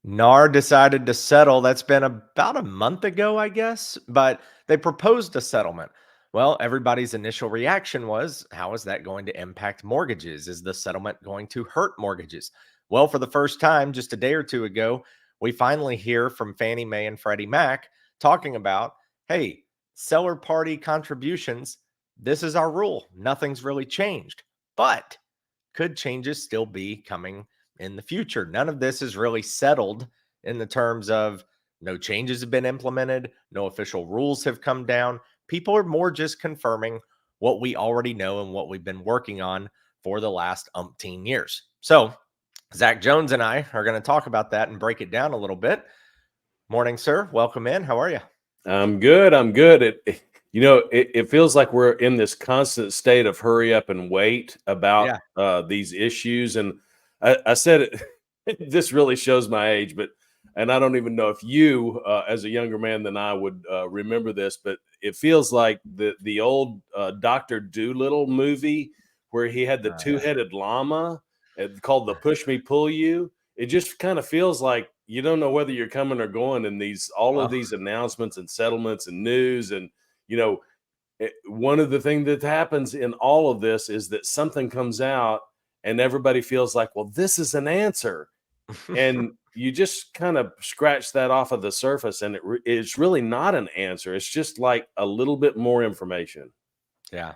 NAR decided to settle. That's been about a month ago, I guess, but they proposed a settlement. Well, everybody's initial reaction was, how is that going to impact mortgages? Is the settlement going to hurt mortgages? Well, for the first time, just a day or two ago, we finally hear from Fannie Mae and Freddie Mac talking about, hey, seller party contributions, this is our rule. Nothing's really changed. But could changes still be coming in the future? None of this is really settled in the terms of no changes have been implemented, no official rules have come down. People are more just confirming what we already know and what we've been working on for the last umpteen years. So, Zach Jones and I are going to talk about that and break it down a little bit. Morning, sir. Welcome in. How are you? I'm good. I'm good. It feels like we're in this constant state of hurry up and wait about Yeah. these issues. And I said it, this really shows my age, and I don't even know if you, as a younger man than I, would remember this, but it feels like the old Dr. Doolittle movie where he had the two-headed llama called the Push Me Pull You. It just kind of feels like you don't know whether you're coming or going in all of Well, these announcements and settlements and news. And one of the things that happens in all of this is that something comes out and everybody feels like, well, this is an answer, and you just kind of scratch that off of the surface, and it's really not an answer. It's just like a little bit more information. yeah.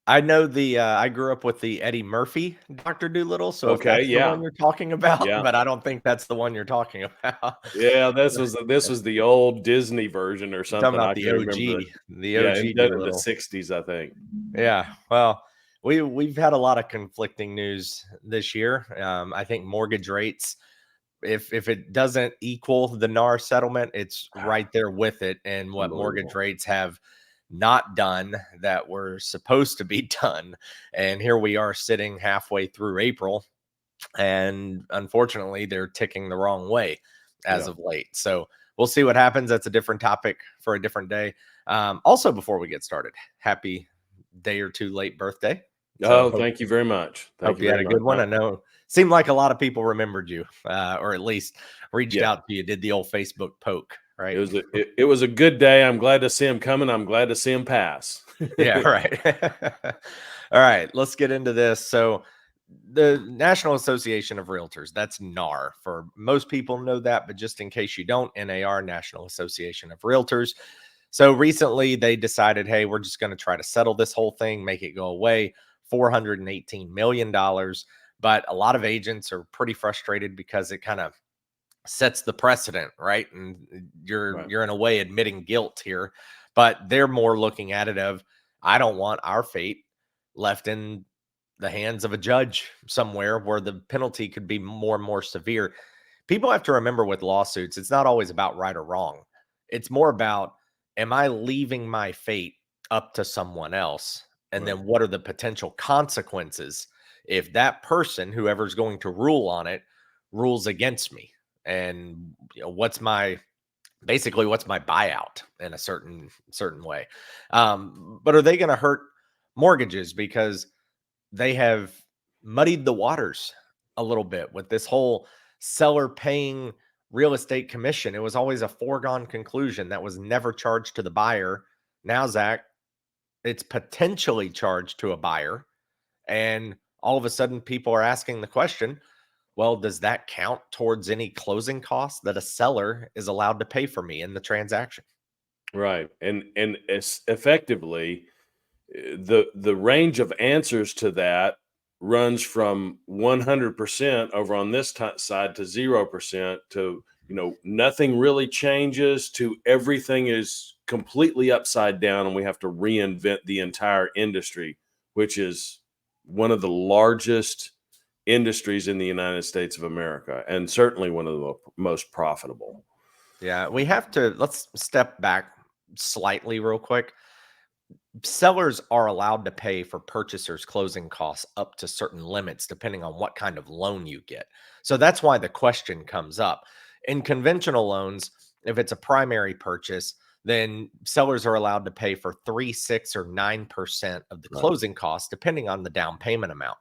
I know I grew up with the Eddie Murphy Dr. Doolittle, so if Okay, that's the one yeah, you're talking about, yeah. but I don't think that's the one you're talking about. Yeah, this was the old Disney version or You're talking something. about I can't remember. The Yeah, OG in the Doolittle. 60s, I think. Yeah, well, we've had a lot of conflicting news this year. I think mortgage rates, if it doesn't equal the NAR settlement, it's right there with it. And what mortgage Unbelievable. rates have not done that were supposed to be done. And here we are sitting halfway through April, and unfortunately, they're ticking the wrong way as Yeah. of late. So we'll see what happens. That's a different topic for a different day. Also, before we get started, happy day or two late birthday. So Oh, thank you very much. Thank hope you you had very a much. good one. I know seemed like a lot of people remembered you, or at least reached Yeah, out to you, did the old Facebook poke, it right? was it was a good day. I'm glad to see him coming. I'm glad to see him pass. Yeah, right. All right, let's get into this. So, the National Association of Realtors, that's NAR. For most people know that, but just in case you don't, NAR, National Association of Realtors. So recently they decided, hey, we're just going to try to settle this whole thing, make it go away, $418 million. But a lot of agents are pretty frustrated because it kind of sets the precedent, right? And Right. you're in a way admitting guilt here, but they're more looking at it of, I don't want our fate left in the hands of a judge somewhere where the penalty could be more and more severe. People have to remember with lawsuits, it's not always about right or wrong. It's more about, am I leaving my fate up to someone else? And Right. then what are the potential consequences if that person, whoever's going to rule on it, rules against me? And what's my buyout in a certain way? But are they going to hurt mortgages because they have muddied the waters a little bit with this whole seller paying real estate commission? It was always a foregone conclusion that was never charged to the buyer. Now, Zach, it's potentially charged to a buyer. And all of a sudden, people are asking the question, well, does that count towards any closing costs that a seller is allowed to pay for me in the transaction? Right. And it's effectively the range of answers to that runs from 100% over on this side to 0% to nothing really changes to everything is completely upside down and we have to reinvent the entire industry, which is one of the largest industries in the United States of America and certainly one of the most profitable. Yeah, we have to, let's step back slightly real quick. Sellers are allowed to pay for purchasers' closing costs up to certain limits, depending on what kind of loan you get. So that's why the question comes up. In conventional loans, if it's a primary purchase, then sellers are allowed to pay for 3, 6, or 9% of the Right. closing costs, depending on the down payment amount.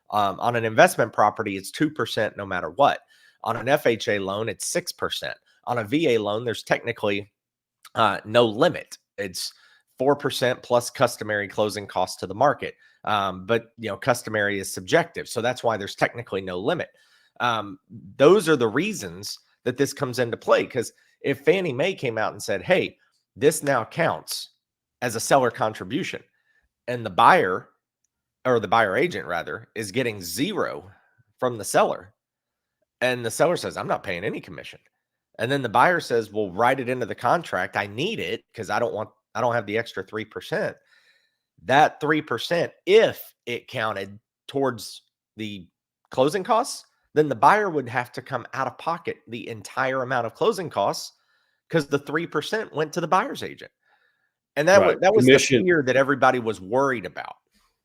On an investment property, it's 2% no matter what. On an FHA loan, it's 6%. On a VA loan, there's technically no limit. It's 4% plus customary closing costs to the market. But customary is subjective, so that's why there's technically no limit. Those are the reasons that this comes into play. Because if Fannie Mae came out and said, "Hey, this now counts as a seller contribution," and the buyer, or the buyer agent rather, is getting zero from the seller, and the seller says, "I'm not paying any commission," and then the buyer says, "Well, write it into the contract. I need it because I don't have the extra 3%." That 3%, if it counted towards the closing costs, then the buyer would have to come out of pocket the entire amount of closing costs because the 3% went to the buyer's agent. And Right. that was the Commission, fear that everybody was worried about.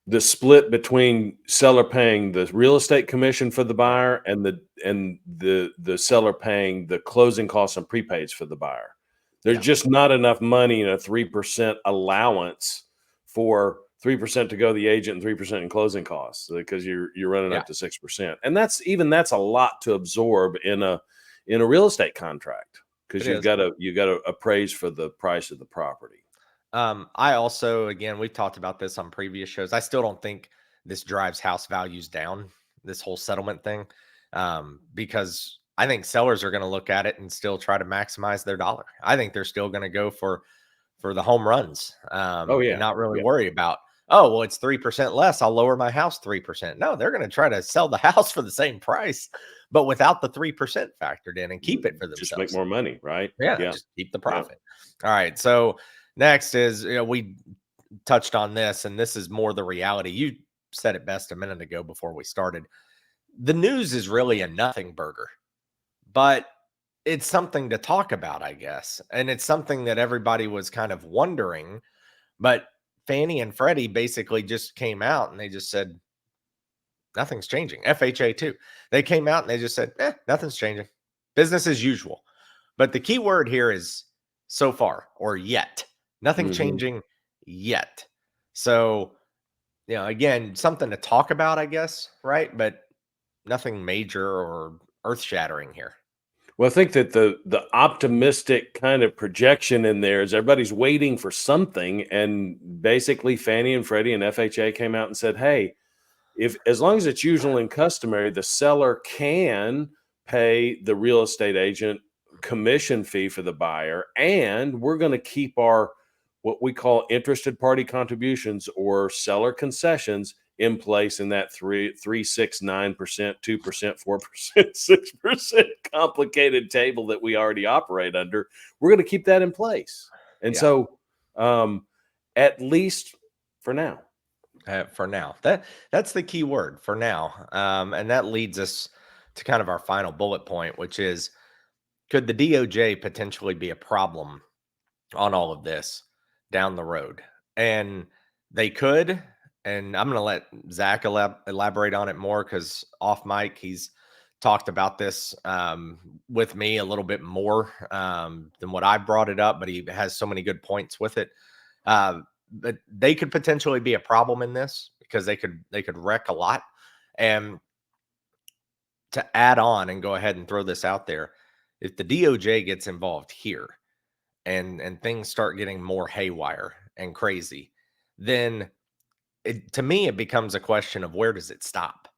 the split between seller paying the real estate commission for the Yeah. buyer and the seller paying the closing costs and prepaids for the buyer. There's Yeah. just not enough money in a 3% allowance for 3% to go to the agent and 3% in closing costs, because you're running Yeah. up to 6%. And that's a lot to absorb in a real estate contract, because It is. you got to appraise for the price of the property. I also, again, we've talked about this on previous shows. I still don't think this drives house values down, this whole settlement thing, because I think sellers are going to look at it and still try to maximize their dollar. I think they're still going to go for the home runs, Oh and yeah. not really Yeah. worry about, oh, well, it's 3% less, I'll lower my house 3%. No, they're going to try to sell the house for the same price, but without the 3% factored in, and keep it for Just make themselves. more money, right? Yeah, Yeah. just keep the Yeah. profit. All right. So next is, we touched on this, and this is more the reality. You said it best a minute ago before we started. The news is really a nothing burger, but it's something to talk about, I guess. And it's something that everybody was kind of wondering. But Fannie and Freddie basically just came out and they just said, nothing's changing. FHA too. They came out and they just said, nothing's changing. Business as usual. But the key word here is so far, or yet. Nothing Mhm. changing yet. So, again, something to talk about, I guess, right? But nothing major or earth shattering here. Well, I think that the optimistic kind of projection in there is everybody's waiting for something, and basically Fannie and Freddie and FHA came out and said, "Hey, if as long as it's usual and customary, the seller can pay the real estate agent commission fee for the buyer, and we're going to keep our what we call interested party contributions or seller concessions in place in that 3, 3, 6, 9%, 2%, 4%, 6% complicated table that we already operate under. We're going to keep that in place." And Yeah. so, at least for now. For now, that's the key word, for now. And that leads us to kind of our final bullet point, which is, could the DOJ potentially be a problem on all of this down the road? And they could. And I'm going to let Zach elaborate on it more, because off mic, he's talked about this with me a little bit more than what I brought it up, but he has so many good points with it. But they could potentially be a problem in this, because they could wreck a lot. And to add on and go ahead and throw this out there, if the DOJ gets involved here, and things start getting more haywire and crazy, then to me it becomes a question of, where does it stop?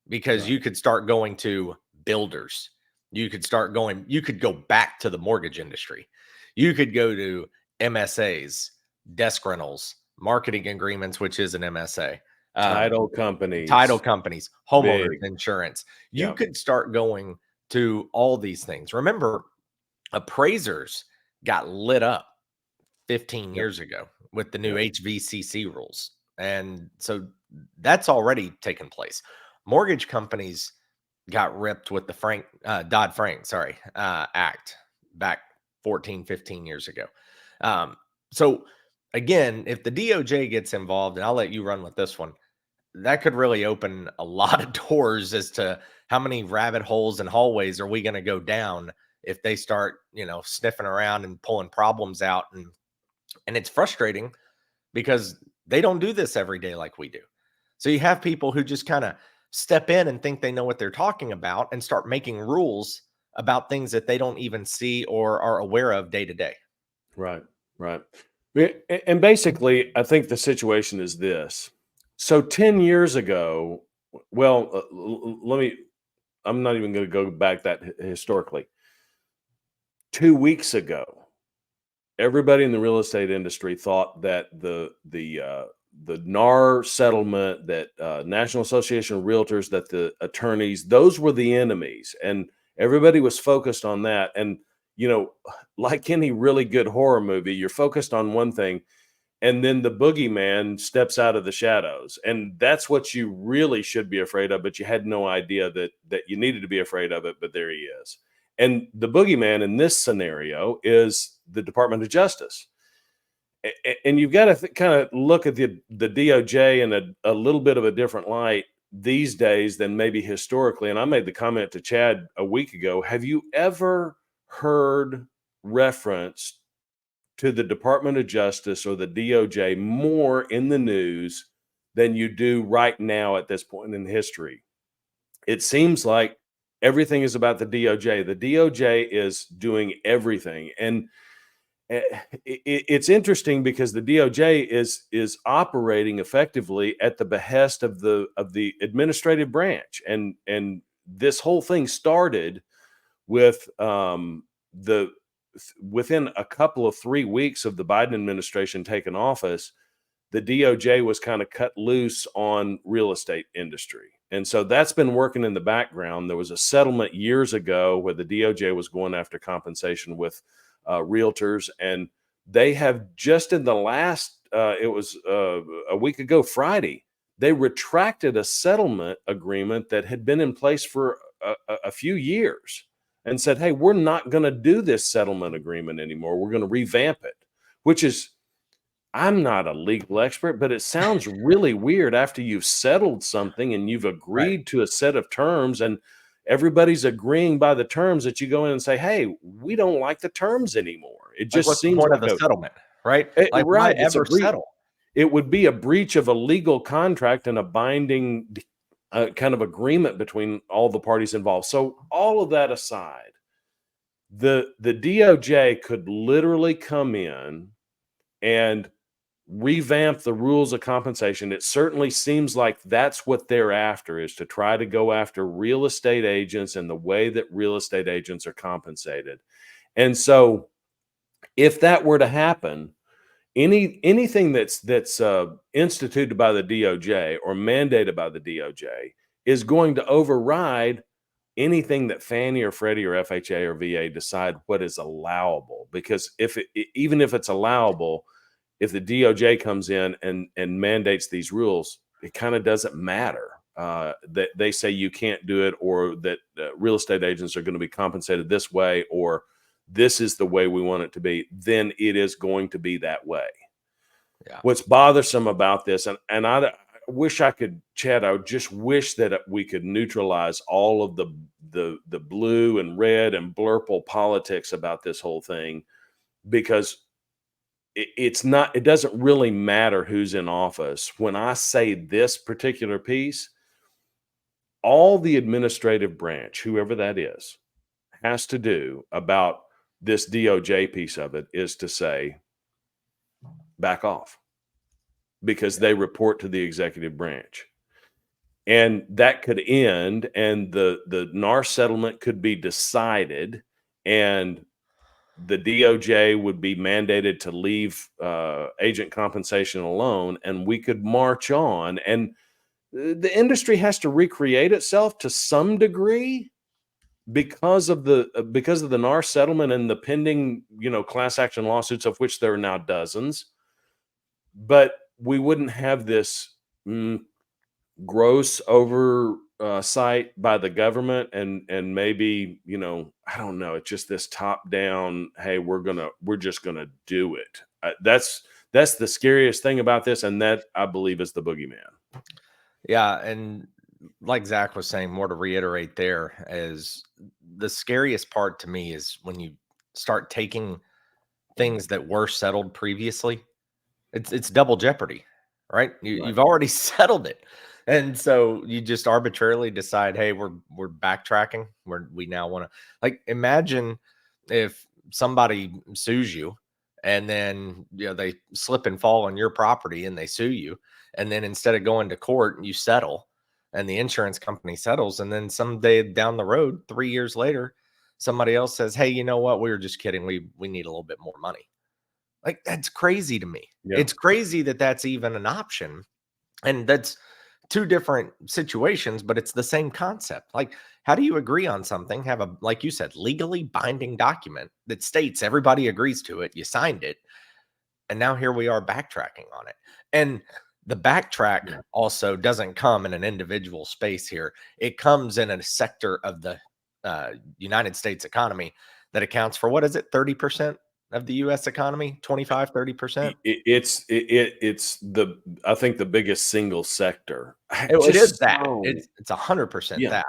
Because Right. you could start going to builders. You could go back to the mortgage industry. You could go to MSAs, desk rentals, marketing agreements, which is an MSA, Title title companies, companies, homeowners big. insurance. You Yeah. could start going to all these things. Remember, appraisers got lit up 15 Yep. years ago with the new Yep. HVCC rules. And so that's already taken place. Mortgage companies got ripped with the Dodd-Frank, act back 14, 15 years ago. Um, so again, if the DOJ gets involved, and I'll let you run with this one, that could really open a lot of doors as to how many rabbit holes and hallways are we going to go down if they start, sniffing around and pulling problems out. And it's frustrating because they don't do this every day like we do. So you have people who just kind of step in and think they know what they're talking about and start making rules about things that they don't even see or are aware of day to day. Right, right. And basically, I think the situation is this. So 10 years ago, well, let me, I'm not even going to go back that historically. 2 weeks ago, everybody in the real estate industry thought that the NAR settlement, that National Association of Realtors, that the attorneys, those were the enemies, and everybody was focused on that. And you know, like any really good horror movie, you're focused on one thing, and then the boogeyman steps out of the shadows, and that's what you really should be afraid of, but you had no idea that you needed to be afraid of it, but there he is. And the boogeyman in this scenario is the Department of Justice. And you've got to kind of look at the DOJ in a little bit of a different light these days than maybe historically. And I made the comment to Chad a week ago, have you ever heard reference to the Department of Justice or the DOJ more in the news than you do right now at this point in history? It seems like everything is about the DOJ. The DOJ is doing everything. And it's interesting because the DOJ is operating effectively at the behest of the administrative branch. And this whole thing started with the within a couple of 3 weeks of the Biden administration taking office, the DOJ was kind of cut loose on real estate industry. And so that's been working in the background. There was a settlement years ago where the DOJ was going after compensation with realtors, and they have just in the last, it was a week ago Friday, they retracted a settlement agreement that had been in place for a few years and said, hey, we're not going to do this settlement agreement anymore. We're going to revamp it, which is, I'm not a legal expert, but it sounds really weird after you've settled something and you've Right. agreed to a set of terms and everybody's agreeing by the terms, that you go in and say, hey, we don't like the terms anymore. It Like, just what's the seems point of like the settlement? Right. Like, why right. It's a ever breach. settle? It would be a breach of a legal contract and a binding kind of agreement between all the parties involved. So all of that aside, the DOJ could literally come in and revamp the rules of compensation. It certainly seems like that's what they're after, is to try to go after real estate agents and the way that real estate agents are compensated. And so if that were to happen, anything that's instituted by the DOJ or mandated by the DOJ is going to override anything that Fannie or Freddie or FHA or VA decide what is allowable. Because even if it's allowable, if the DOJ comes in and mandates these rules, it kind of doesn't matter that they say you can't do it, or that real estate agents are going to be compensated this way, or this is the way we want it to be. Then it is going to be that way. Yeah. What's bothersome about this, and I wish I could, Chad, I just wish that we could neutralize all of the blue and red and blurple politics about this whole thing, because it doesn't really matter who's in office. When I say this particular piece, all the administrative branch, whoever that is, has to do about this DOJ piece of it is to say, back off, because they report to the executive branch. And that could end, and the NAR settlement could be decided, and the DOJ would be mandated to leave agent compensation alone, and we could march on. And the industry has to recreate itself to some degree because of the NAR settlement and the pending class action lawsuits, of which there are now dozens. But we wouldn't have this gross oversight by the government, and maybe I don't know, it's just this top down, hey, we're just gonna do it. That's the scariest thing about this, and that, I believe, is the boogeyman. Yeah. And like Zach was saying, more to reiterate there, is the scariest part to me is when you start taking things that were settled previously. It's double jeopardy, right? Right. You've already settled it. And so you just arbitrarily decide, hey, we're backtracking. We now want to, like, imagine if somebody sues you and then they slip and fall on your property and they sue you, and then instead of going to court, you settle and the insurance company settles, and then someday down the road, 3 years later, somebody else says, hey, you know what? We were just kidding. We need a little bit more money. Like, that's crazy to me. Yeah. It's crazy that that's even an option. And that's two different situations, but it's the same concept. Like, how do you agree on something, have a, like you said, legally binding document that states everybody agrees to it, you signed it, and now here we are backtracking on it. And the backtrack Yeah. also doesn't come in an individual space here. It comes in a sector of the United States economy that accounts for, what is it, 30% of the US economy, 25, 30%? It's the, I think, the biggest single sector. It is Just that. so, It's 100% yeah, that.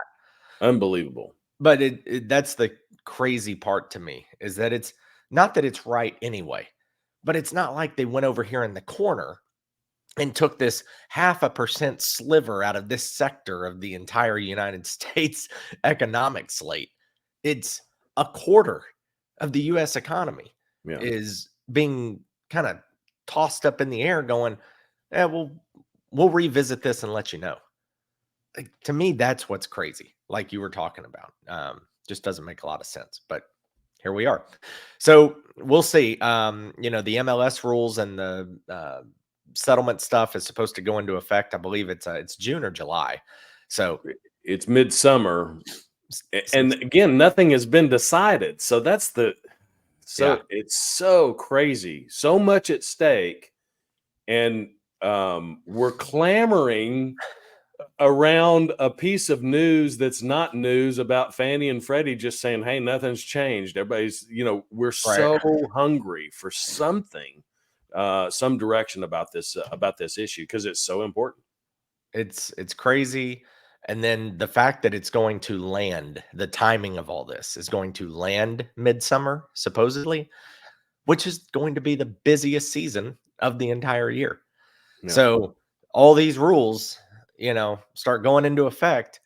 unbelievable. But that's the crazy part to me, is that it's not that it's right anyway, but it's not like they went over here in the corner and took this 0.5% sliver out of this sector of the entire United States economic slate. It's a quarter of the US economy Yeah. is being kind of tossed up in the air going, yeah, we'll revisit this and let you know. Like, to me, that's what's crazy. Like you were talking about, just doesn't make a lot of sense. But here we are. So we'll see. The MLS rules and the settlement stuff is supposed to go into effect. I believe it's June or July. So It's midsummer. And since, again, nothing has been decided. So that's yeah, it's so crazy, so much at stake. And we're clamoring around a piece of news that's not news about Fannie and Freddie just saying, hey, nothing's changed. Everybody's, we're right. so hungry for something, some direction about this issue, because it's so important. It's crazy. And then the fact that it's going to land, the timing of all this is going to land midsummer, supposedly, which is going to be the busiest season of the entire year. Yeah. So all these rules, start going into effect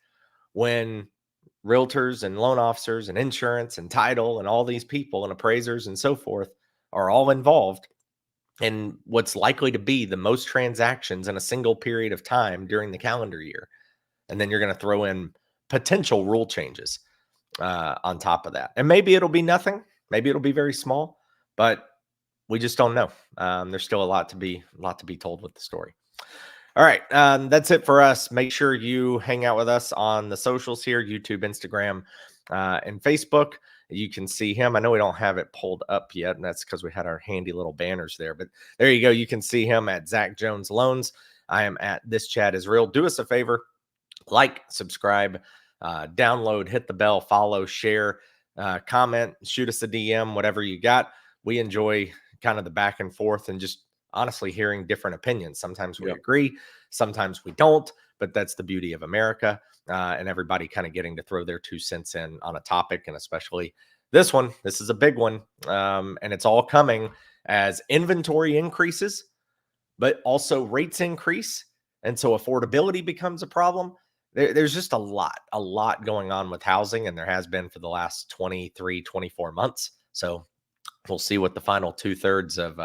when realtors and loan officers and insurance and title and all these people and appraisers and so forth are all involved in what's likely to be the most transactions in a single period of time during the calendar year. And then you're going to throw in potential rule changes on top of that. And maybe it'll be nothing. Maybe it'll be very small, but we just don't know. There's still a lot to be told with the story. All right, that's it for us. Make sure you hang out with us on the socials here: YouTube, Instagram, and Facebook. You can see him. I know we don't have it pulled up yet, and that's because we had our handy little banners there. But there you go. You can see him at Zach Jones Loans. I am at This Chat Is Real. Do us a favor: like, subscribe, download, hit the bell, follow, share, comment, shoot us a DM, whatever you got. We enjoy kind of the back and forth and just honestly hearing different opinions. Sometimes we Yep. agree, sometimes we don't, but that's the beauty of America, and everybody kind of getting to throw their 2 cents in on a topic, and especially this one. This is a big one, and it's all coming as inventory increases, but also rates increase. And so affordability becomes a problem. There's just a lot going on with housing, and there has been for the last 23, 24 months. So we'll see what the final 2/3 of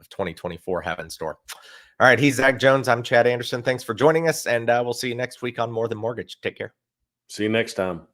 2024 have in store. All right. He's Zach Jones. I'm Chad Anderson. Thanks for joining us, and we'll see you next week on More Than Mortgage. Take care. See you next time.